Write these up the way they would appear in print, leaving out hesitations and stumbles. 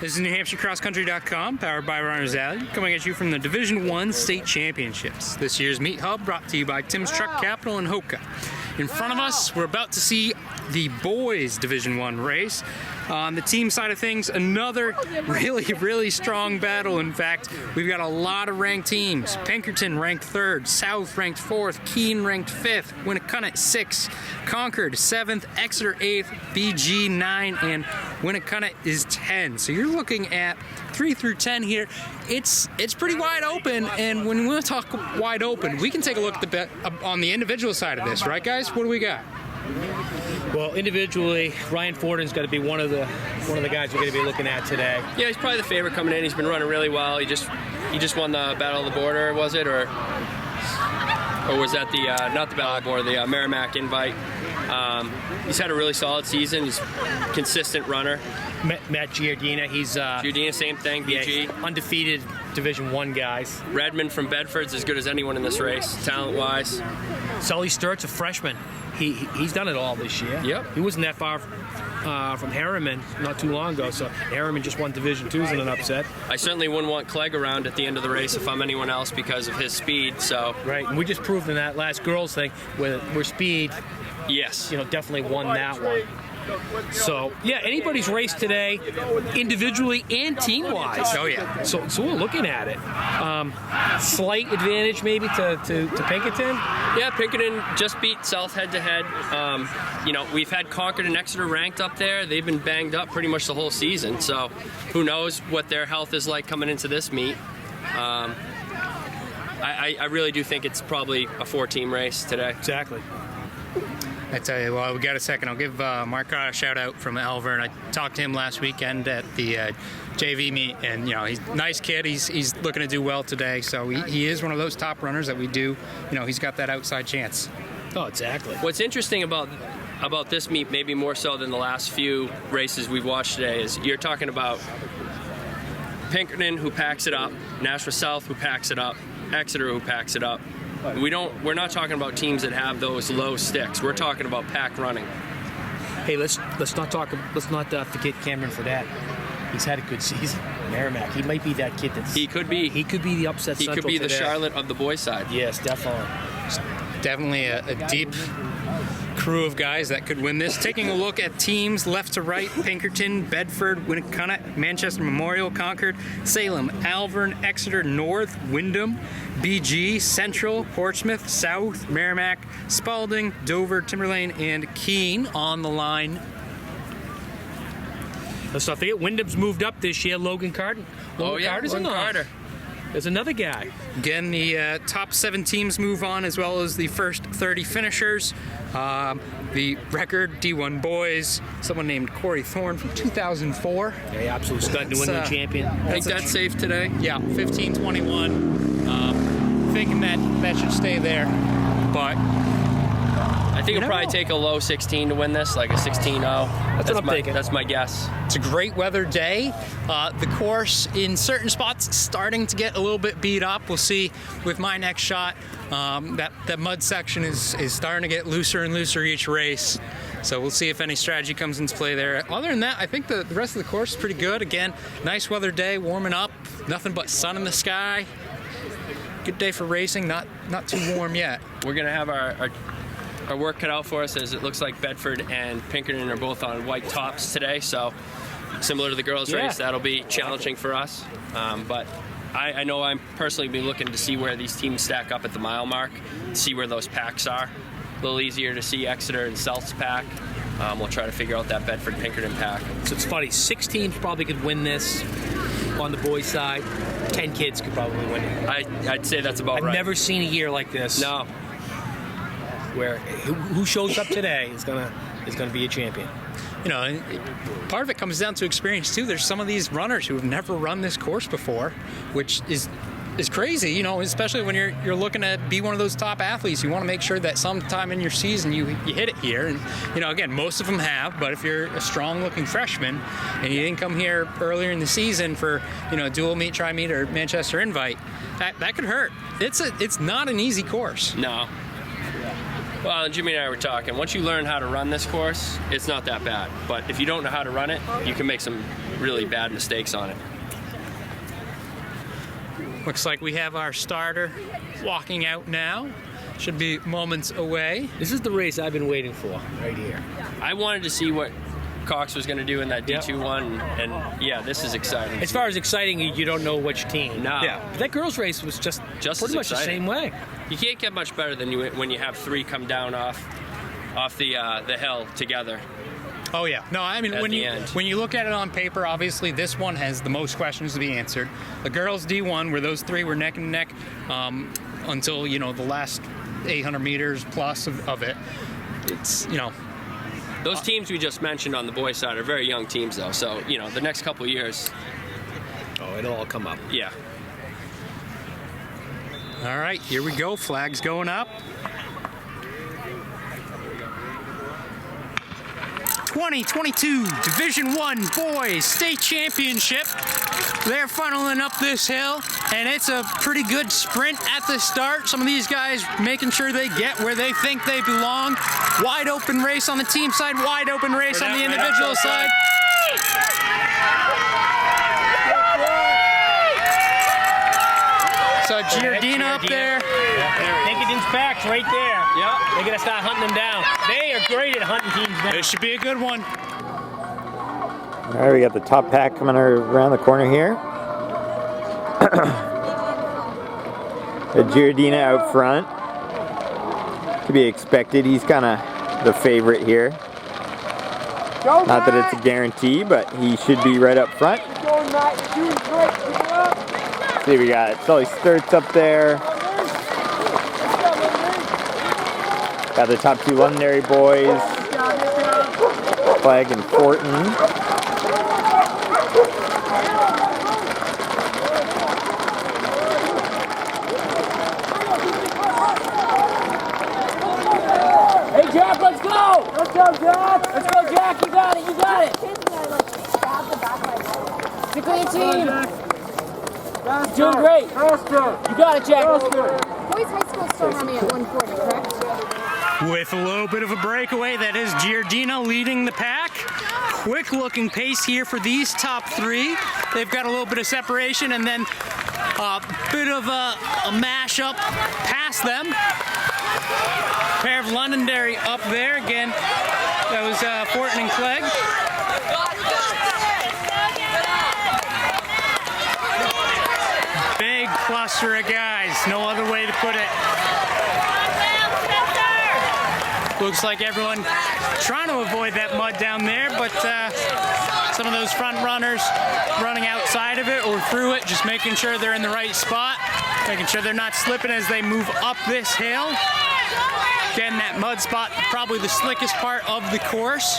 This is NewHampshireCrossCountry.com, powered by Runners Alley, coming at you from the Division I State Championships. This year's Meet Hub brought to you by Tim's Truck Capital and Hoka. In front of us, we're about to see the boys Division I race. On the team side of things, another really strong battle. In fact, we've got a lot of ranked teams. Pinkerton ranked 3rd, South ranked 4th, Keene ranked 5th, Winnacunnet 6th, Concord 7th, Exeter 8th, BG 9, and Winnacunnet is 10. So you're looking at 3 through 10 here. It's pretty wide open, and when we talk wide open, we can take a look at on the individual side of this, right, guys? What do we got? Well, individually, Ryan Forden's got to be one of the guys we're going to be looking at today. Yeah, he's probably the favorite coming in. He's been running really well. He just won the Battle of the Border, was it, or was that the not the Battle of the Border, the Merrimack Invite? He's had a really solid season. He's a consistent runner. Matt Giardina, he's Giardina, same thing. BG, yeah, undefeated Division I guys. Redmond from Bedford's as good as anyone in this race, talent-wise. Sully Sturt's a freshman. He's done it all this year. Yep. He wasn't that far from Harriman not too long ago, so Harriman just won Division IIs in an upset. I certainly wouldn't want Clegg around at the end of the race if I'm anyone else because of his speed. So right, and we just proved in that last girls thing where speed, yes, definitely won that one. So yeah, anybody's race today, individually and team-wise. Oh yeah. So we're looking at it. Slight advantage maybe to Pinkerton. Yeah, Pinkerton just beat South head-to-head. We've had Concord and Exeter ranked up there. They've been banged up pretty much the whole season. So who knows what their health is like coming into this meet. I really do think it's probably a 4-team race today. Exactly. I tell you, well, we got a second. I'll give Mark a shout out from Elvern. I talked to him last weekend at the JV meet, and he's a nice kid. He's looking to do well today, so he is one of those top runners that we do. He's got that outside chance. Oh, exactly. What's interesting about this meet, maybe more so than the last few races we've watched today, is you're talking about Pinkerton, who packs it up, Nashua South, who packs it up, Exeter, who packs it up. We're not talking about teams that have those low sticks. We're talking about pack running. Hey, let's not forget Cameron for that. He's had a good season. Merrimack, he might be that kid He could be the upset. He could be the Charlotte of the boys' side. Yes, definitely. Definitely a deep crew of guys that could win this. Taking a look at teams left to right: Pinkerton, Bedford, Winnacunnet, Manchester Memorial, Concord, Salem, Alvern, Exeter North, Windham, BG, Central, Portsmouth, South, Merrimack, Spalding, Dover, Timberlane, and Keene on the line. Let's not forget Windham's moved up this year. Logan Carter. Carter's Logan Carter. There's another guy. Again, the top 7 teams move on, as well as the first 30 finishers. The record D1 boys, someone named Corey Thorne from 2004. Yeah, absolute stud, New England champion. I think that's safe today. Yeah, 15:21. Thinking that should stay there, but I think it'll probably take a low 16 to win this, like a 16-0. That's what I'm thinking. That's my guess. it's a great weather day. The course in certain spots is starting to get a little bit beat up. We'll see with my next shot. That mud section is starting to get looser and looser each race. So we'll see if any strategy comes into play there. Other than that, I think the rest of the course is pretty good. Again, nice weather day, warming up. Nothing but sun in the sky. Good day for racing. Not too warm yet. We're going to have our work cut out for us, as it looks like Bedford and Pinkerton are both on white tops today. So similar to the girls' race, that'll be challenging for us. But I know I'm personally be looking to see where these teams stack up at the mile mark, see where those packs are. A little easier to see Exeter and South's pack. We'll try to figure out that Bedford-Pinkerton pack. So it's funny, 6 teams probably could win this on the boys' side. 10 kids could probably win it. I'd say that's about right. I've never seen a year like this. No. Where who shows up today is gonna be a champion. And part of it comes down to experience too. There's some of these runners who have never run this course before, which is crazy, especially when you're looking to be one of those top athletes. You want to make sure that sometime in your season you hit it here. And again, most of them have, but if you're a strong looking freshman and you didn't come here earlier in the season for dual meet, tri meet, or Manchester Invite, that could hurt. It's not an easy course. No. Well, Jimmy and I were talking. Once you learn how to run this course, it's not that bad. But if you don't know how to run it, you can make some really bad mistakes on it. Looks like we have our starter walking out now. Should be moments away. This is the race I've been waiting for right here. I wanted to see what Cox was going to do in that D2 one, and yeah, this is exciting. As far as exciting, you don't know which team. No. Yeah. But that girls' race was just Just pretty as much the exciting. same way. You can't get much better than when you have 3 come down off the hill together. Oh yeah. No, I mean At when the you end. when you look at it on paper, obviously this one has the most questions to be answered. The girls D1, where those 3 were neck and neck until the last 800 meters plus of it. It's Those teams we just mentioned on the boys' side are very young teams, though. So the next couple of years, Oh, it'll all come up. yeah. all right. Here we go. Flags going up. 2022 Division I Boys State Championship. They're funneling up this hill, and it's a pretty good sprint at the start. Some of these guys making sure they get where they think they belong. Wide open race on the team side, wide open race on the individual side. So Giardina up there. Pinkerton's packed right there. Yeah. They're going to start hunting them down. They are great at hunting teams down. This should be a good one. All right, we got the top pack coming around the corner here. The Giardina out front. To be expected, he's kind of the favorite here. Not that it's a guarantee, but he should be right up front. See, we got Sully Sturts up there. Got the top 2 Londonderry boys, Flag and Fortin. Hey Jack, let's go! Let's go, Jack! Let's go, Jack! You got it! You got it! Stick with your team! You're doing great! You got it, Jack! Boys High School still running at 140, correct? With a little bit of a breakaway, that is Giardina leading the pack. Quick looking pace here for these top 3. They've got a little bit of separation and then a bit of a mash up past them. Pair of Londonderry up there again. That was Fortin and Clegg. Big cluster of guys, no other way to put it. Looks like everyone trying to avoid that mud down there, but some of those front runners running outside of it or through it, just making sure they're in the right spot, making sure they're not slipping as they move up this hill. Again, that mud spot, probably the slickest part of the course.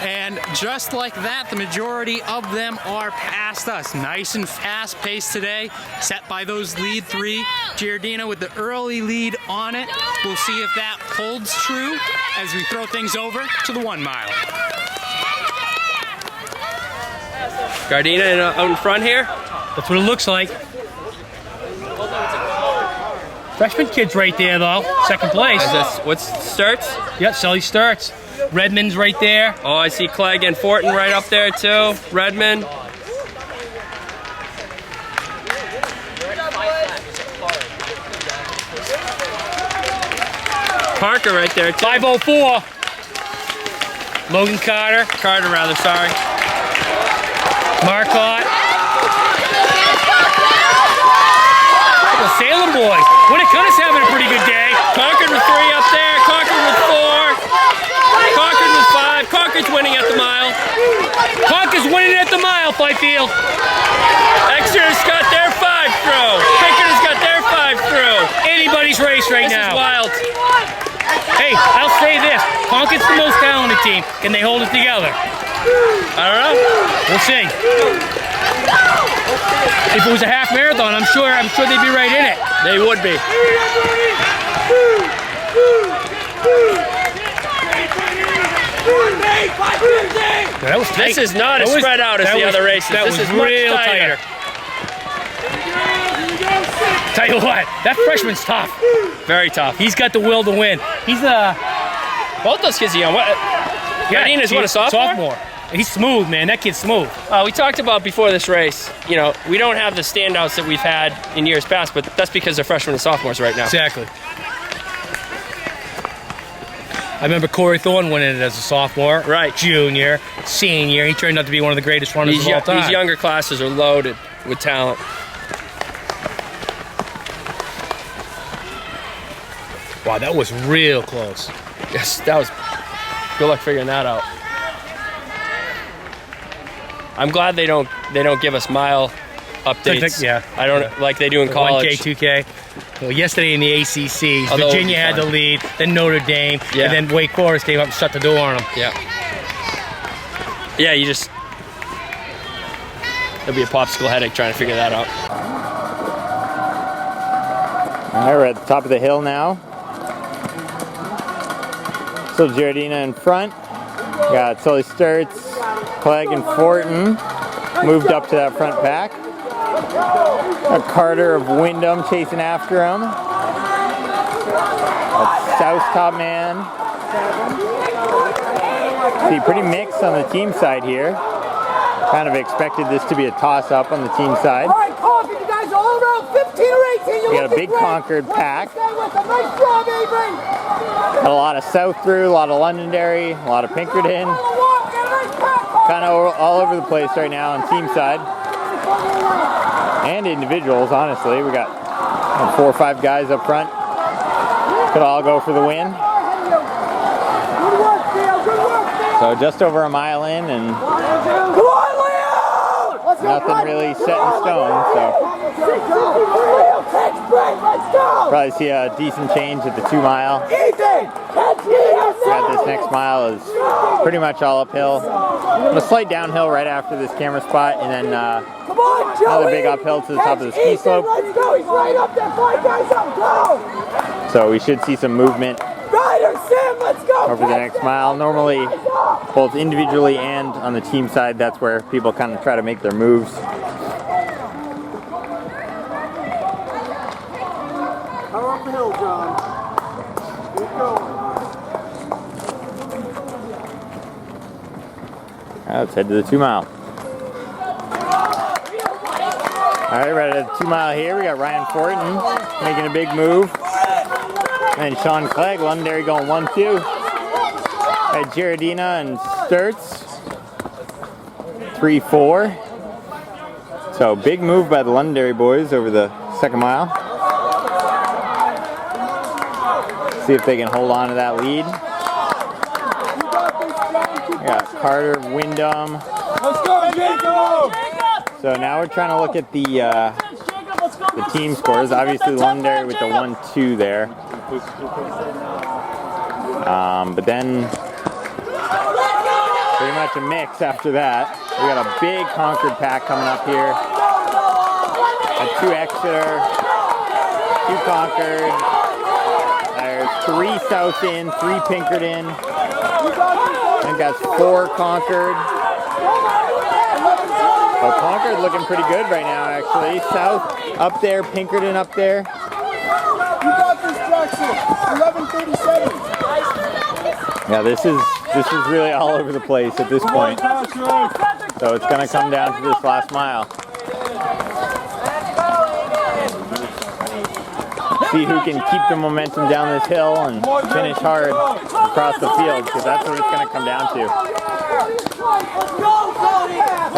And just like that, the majority of them are past us. Nice and fast pace today, set by those lead 3. Giardina with the early lead on it. We'll see if that holds true as we throw things over to the 1 mile. Giardina out in front here. That's what it looks like. Freshman kid's right there, though. Second place. What's starts? Yep, Sully starts. Redmond's right there. Oh, I see Clegg and Fortin right up there too. Redmond. Parker right there too. 504. Logan Carter. Carter rather, sorry. Marcotte. The Salem boys. Winnicutta's having a pretty good day. Concord with 3 up there. Concord with 4. Concord with 5. Concord's winning at the mile. Concord's winning at the mile, Fifield. Exeter's got their 5 through. Pinkerton's got their 5 through. Anybody's race right This now. is wild. Hey, I'll say this. Concord's the most talented team. Can they hold it together? I don't know. We'll see. If it was a half marathon, I'm sure they'd be right in it. They would be. That was tight. This is not as spread out as the other races. That This was is much real tighter. Tell you what, that freshman's tough. Very tough. He's got the will to win. He's Both those kids are young. Jardina's what, a sophomore? Sophomore. He's smooth, man. That kid's smooth. We talked about before this race, you know, we don't have the standouts that we've had in years past, but that's because they're freshmen and sophomores right now. Exactly. I remember Corey Thorne winning it as a sophomore. Right. Junior, senior. He turned out to be one of the greatest runners of all time. These younger classes are loaded with talent. Wow, that was real close. Yes, that was. Good luck figuring that out. I'm glad they don't give us mile updates. Yeah. I don't like they do in college. 1K, 2K. Well, yesterday in the ACC, Virginia had the lead, then Notre Dame, and then Wake Forest came up and shut the door on them. Yeah. Yeah, you just. It'll be a popsicle headache trying to figure that out. All right, we're at the top of the hill now. Still Giardina in front. Got Sully Sturts, Clegg, and Fortin moved up to that front pack. Got Carter of Wyndham chasing after him. That's South top man. See, pretty mixed on the team side here. Kind of expected this to be a toss-up on the team side. All right, Coffee, you guys are all around 15 or 18. We got a big Concord pack. Nice job, Avery. Got a lot of South through, a lot of Londonderry, a lot of Pinkerton. Kind of all over the place right now on team side. And individuals, honestly. We got 4 or 5 guys up front. Could all go for the win. So just over a mile in and nothing really set in stone. So probably see a decent change at the 2 mile. Got this next mile is pretty much all uphill. A slight downhill right after this camera spot, and then another big uphill to the top of the ski slope. Let's go. He's right up there. 5 guys up. Go. So we should see some movement Ryder, Sam, let's go. over the next mile. Normally, both individually and on the team side, that's where people kind of try to make their moves. Power up the hill, John. Keep going. Let's head to the 2 mile. All right, right at the 2 mile here, we got Ryan Fortin making a big move. And Sean Clegg, Londonderry going 1-2. At Giardina and Sturts, 3-4. So big move by the Londonderry boys over the 2nd mile. See if they can hold on to that lead. We got Carter, Wyndham. Let's go, Jacob. So now we're trying to look at the team scores. Obviously Londonderry with the 1-2 there. But then pretty much a mix after that. We got a big Concord pack coming up here. Got 2 Exeter, 2 Concord. There's 3 South in, 3 Pinkerton. I think that's 4 Concord. So Concord looking pretty good right now, actually. South up there, Pinkerton up there. You got this, Jackson. 11:37. Yeah, this is really all over the place at this point. So it's going to come down to this last mile. See who can keep the momentum down this hill and finish hard across the field, because that's what it's going to come down to.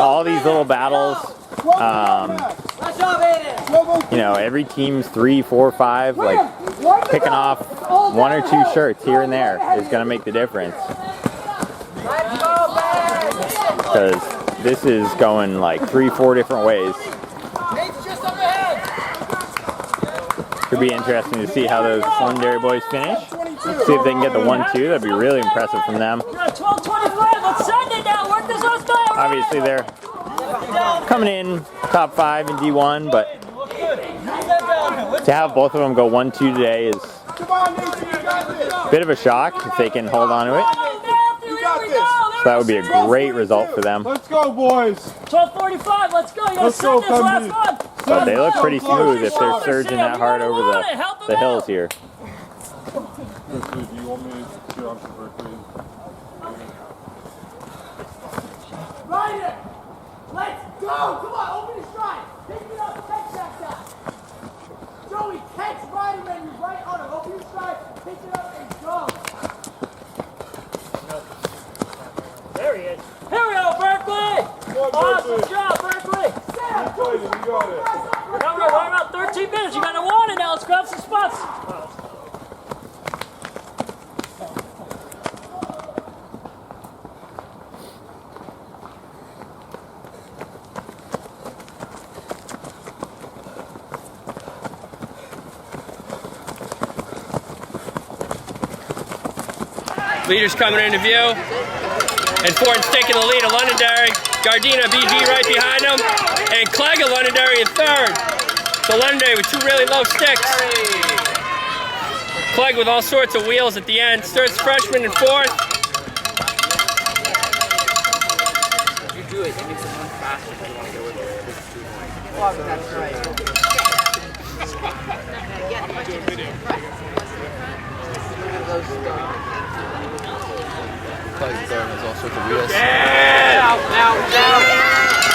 All these little battles, you know, every team's 3, 4, 5, like picking off 1 or 2 shirts here and there is going to make the difference. Because this is going like 3, 4 different ways. Could be interesting to see how those Londonderry boys finish. See if they can get the 1-2. That'd be really impressive from them. Obviously they're coming in top 5 in D1, but to have both of them go 1-2 today is a bit of a shock if they can hold on to it. So that would be a great result for them. Let's go, boys. 12:45. Let's go. You gotta send this last one. But they look pretty smooth if they're surging that hard over the hills here. Go! Come on, open your stride. Pick it up, catch that guy. Joey, catch Ryder and you right on him. Open your stride, pick it up and go. There he is. Here we go, Berkeley! Awesome job, Berkeley! Sam, go! You got it. We're about 13 minutes. You got a warning now. Let's grab some spots. Leaders coming into view. And Fortin's taking the lead of Londonderry. Gardena, BG right behind him. And Clegg of Londonderry in third. So Londonderry with two really low sticks. Clegg with all sorts of wheels at the end. Sturt's freshman in fourth. You do it, it makes it run faster if you want to go with it. That's right. Clegg's throwing us all sorts of wheels. Now.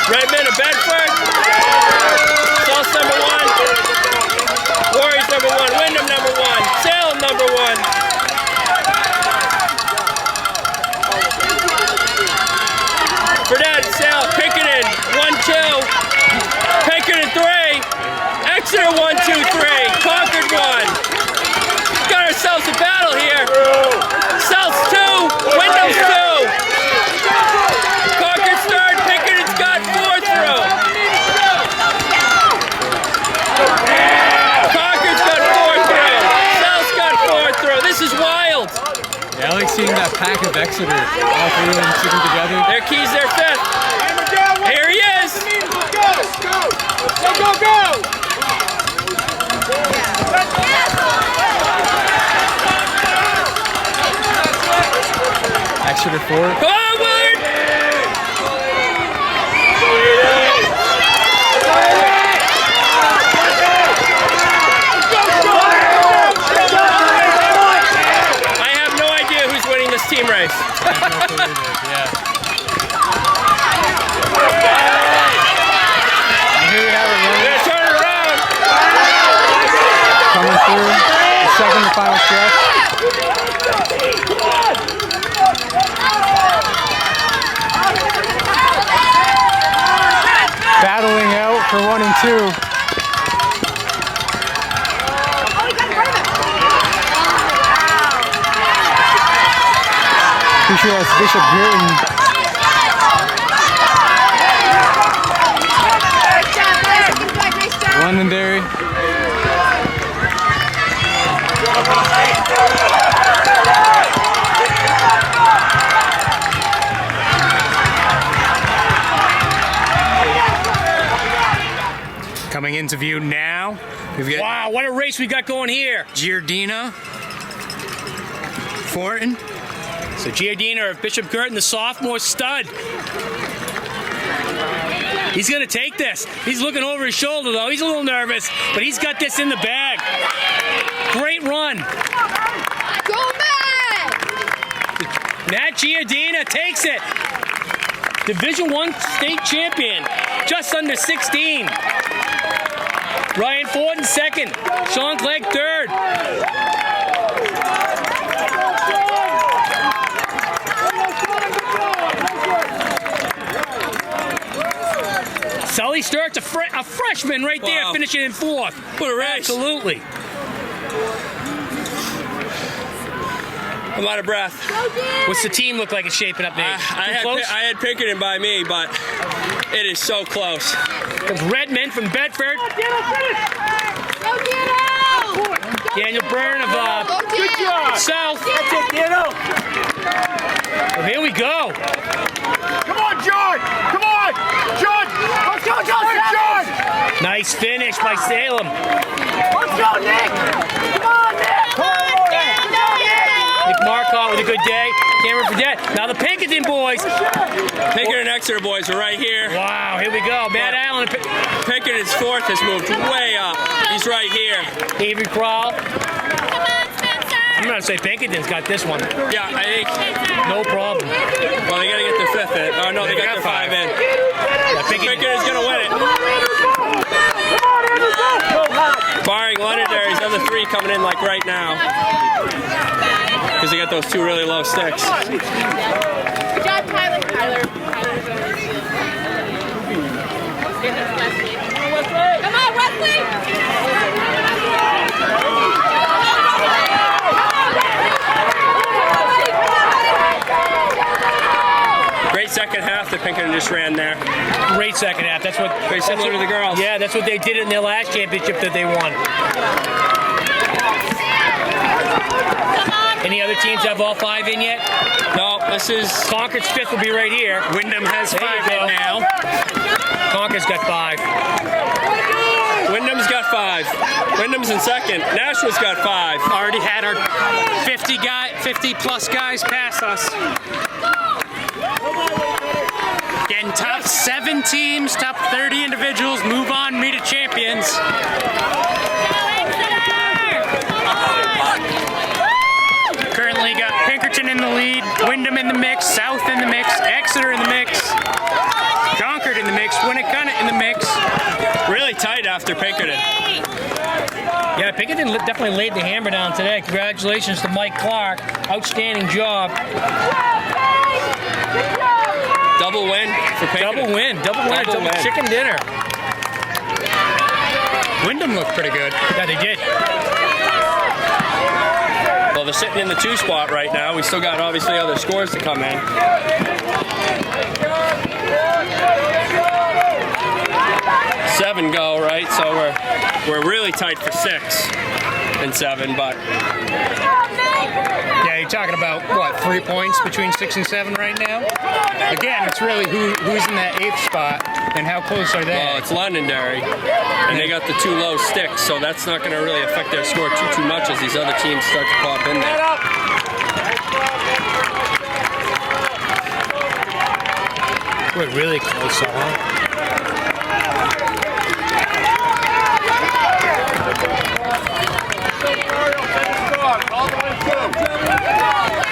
Redmond of Bedford. Salt's number one. Warriors number one. Wyndham number one. Salem number one. Burdett, Salem, Pinkerton, 1-2. Pinkerton 3. Exeter 1-2-3. Concord 1. Got ourselves a battle here. South's 2. Wyndham's 2. Concord's third. Pinkerton's got fourth row. Concord's got fourth row. South's got fourth row. This is wild. Yeah, I like seeing that pack of Exeter, all three of them sticking together. Their keys, their fifth. Here he is. Go! Exeter 4. Come on, Willard. I have no idea who's winning this team race. Here we have it, We're gonna turn it around. coming through the second and final stretch. Battling out for 1 and 2. Pretty sure that's Bishop Girton. Londonderry. Coming into view now, we've got Wow, what a race we got going here. Giardina, Fortin. So Giardina of Bishop Girton, the sophomore stud. He's going to take this. He's looking over his shoulder, though. He's a little nervous, but he's got this in the bag. Great run. Go Matt! Matt Giardina takes it. Division I state champion, just under 16. Ryan Fortin second. Sean Clegg third. Sully Sturt's a freshman right there, Wow. finishing in fourth. What a race. Absolutely. I'm out of breath. What's the team look like it's shaping up, Nate? I had Pinkerton by me, but it is so close. There's Redmond from Bedford. Go Dino! Daniel Byrne of Good job! South. That's it, Dino! Well, here we go. Come on, John! Come on! John! Let's go, John! John! Nice finish by Salem. Let's go, Nick! Come on, Nick! Come on, Nick Marcotte with a good day. Cameron Fredette. Now the Pinkerton boys. Pinkerton and Exeter boys are right here. Wow, here we go. Matt Allen. Pinkerton's fourth has moved way up. He's right here. Avery Crowell. Come on, Spencer! I'm going to say Pinkerton's got this one. Yeah, I think. No problem. Well, they got to get their fifth in. Oh, no, they got their five in. Pinkerton's gonna win it. Barring Londonderry's other three coming in like right now. Because they got those two really low sticks. Good job, Tyler. Come on, Wesley! Great second half that Pinkerton just ran there. Great second half. That's what. Very similar to the girls. Yeah, that's what they did in their last championship that they won. Any other teams have all 5 in yet? No, this is Concord's 5th will be right here. Wyndham has There you 5 go. in now. Concord's got 5. Wyndham's got 5. Wyndham's in second. Nashville's got 5. Already had our 50 plus guys pass us. Getting top 7 teams, top 30 individuals, move on, meet a champions. Currently got Pinkerton in the lead, Wyndham in the mix, South in the mix, Exeter in the mix, Concord in the mix, Winnicott in the mix. Really tight after Pinkerton. Yeah, Pinkerton definitely laid the hammer down today. Congratulations to Mike Clark. Outstanding job. Double win for Pinkerton. Double win. Chicken dinner. Wyndham looked pretty good. Yeah, they did. Well, they're sitting in the 2 spot right now. We still got obviously other scores to come in. Seven go, right? So we're really tight for 6 and 7, but Yeah, you're talking about, what, 3 points between 6 and 7 right now? Again, it's really who's in that 8th spot and how close are they? well, it's Londonderry, and they got the 2 low sticks, so that's not going to really affect their score too much as these other teams start to pop in there. We're really close, huh?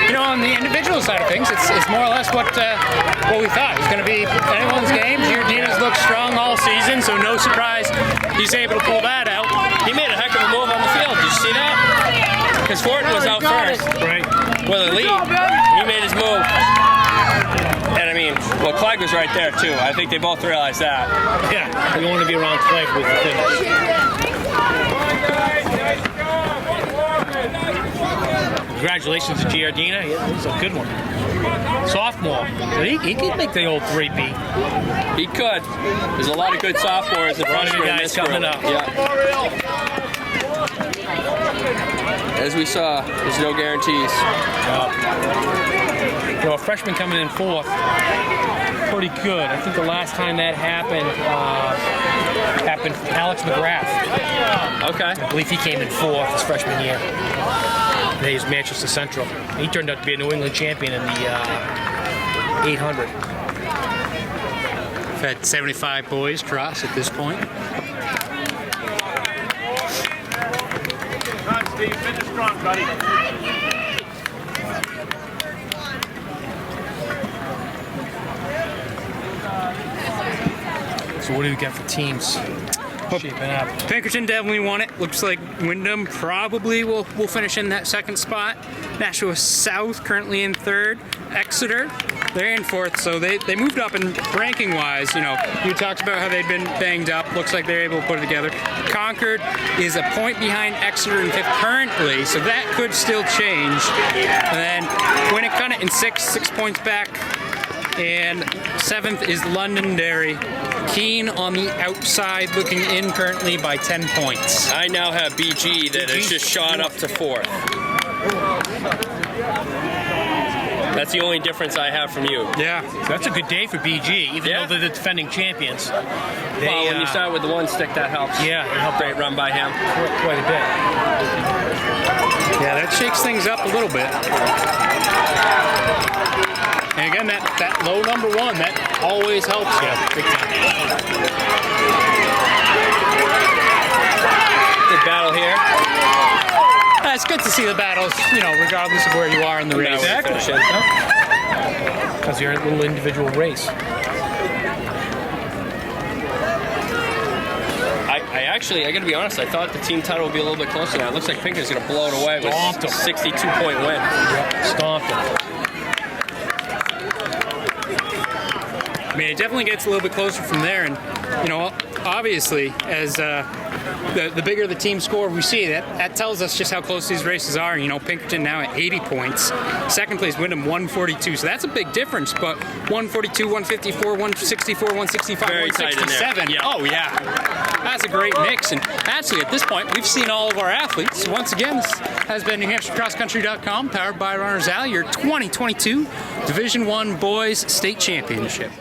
You know, on the individual side of things, it's more or less what we thought. It was going to be anyone's game. Giordina's looked strong all season, so no surprise he's able to pull that out. He made a heck of a move on the field. Did you see that? Because Fortin was out first. Right. With a lead. He made his move. And I mean, well, Clegg was right there too. I think they both realized that. Yeah, we want to be around Clegg with the finish. Congratulations to Giardina. Yeah, that was a good one. Sophomore. He could make the old 3-peat. He could. There's a lot of good sophomores and freshmen in guys this group. coming up. Yeah. As we saw, there's no guarantees. You know, a freshman coming in 4th. Pretty good. I think the last time that happened Alex McGrath. Okay. I believe he came in 4th his freshman year. They used Manchester Central. He turned out to be a New England champion in the 800. We've had 75 boys cross at this point. Come on, Steve. Finish strong, buddy. So what do we got for teams shaping up? Pinkerton definitely won it. Looks like Wyndham probably will finish in that 2nd spot. Nashua South currently in 3rd. Exeter, they're in 4th, so they moved up in ranking wise. You know, you talked about how they'd been banged up. Looks like they're able to put it together. Concord is a point behind Exeter in 5th currently, so that could still change. And then Winnicott in 6th, 6 points back. And 7th is Londonderry. Keene on the outside, looking in currently by 10 points. I now have BG that has just shot up to 4th. That's the only difference I have from you. Yeah. So that's a good day for BG, even Yeah. though they're the defending champions. Well, when you start with the 1 stick, that helps. Yeah, it helped Great run by him. quite a bit. Yeah, that shakes things up a little bit. And again, that low number 1, that always helps. Yeah, big time. Good battle here. It's good to see the battles, you know, regardless of where you are in the race. Exactly. Because you're a little individual race. I got to be honest, I thought the team title would be a little bit closer now. It looks like Pinkerton's going to blow it away with Stomped a 62-point win. Stomped him. I mean, it definitely gets a little bit closer from there, and you know, obviously, as the bigger the team score, we see that tells us just how close these races are. You know, Pinkerton now at 80 points, second place Wyndham 142, so that's a big difference. But 142, 154, 164, 165, Very tight in there. 167. Yeah. Oh yeah, that's a great mix. And actually, at this point, we've seen all of our athletes. Once again, this has been NewHampshireCrossCountry.com, powered by Runners Alley, your 2022 Division I Boys State Championship.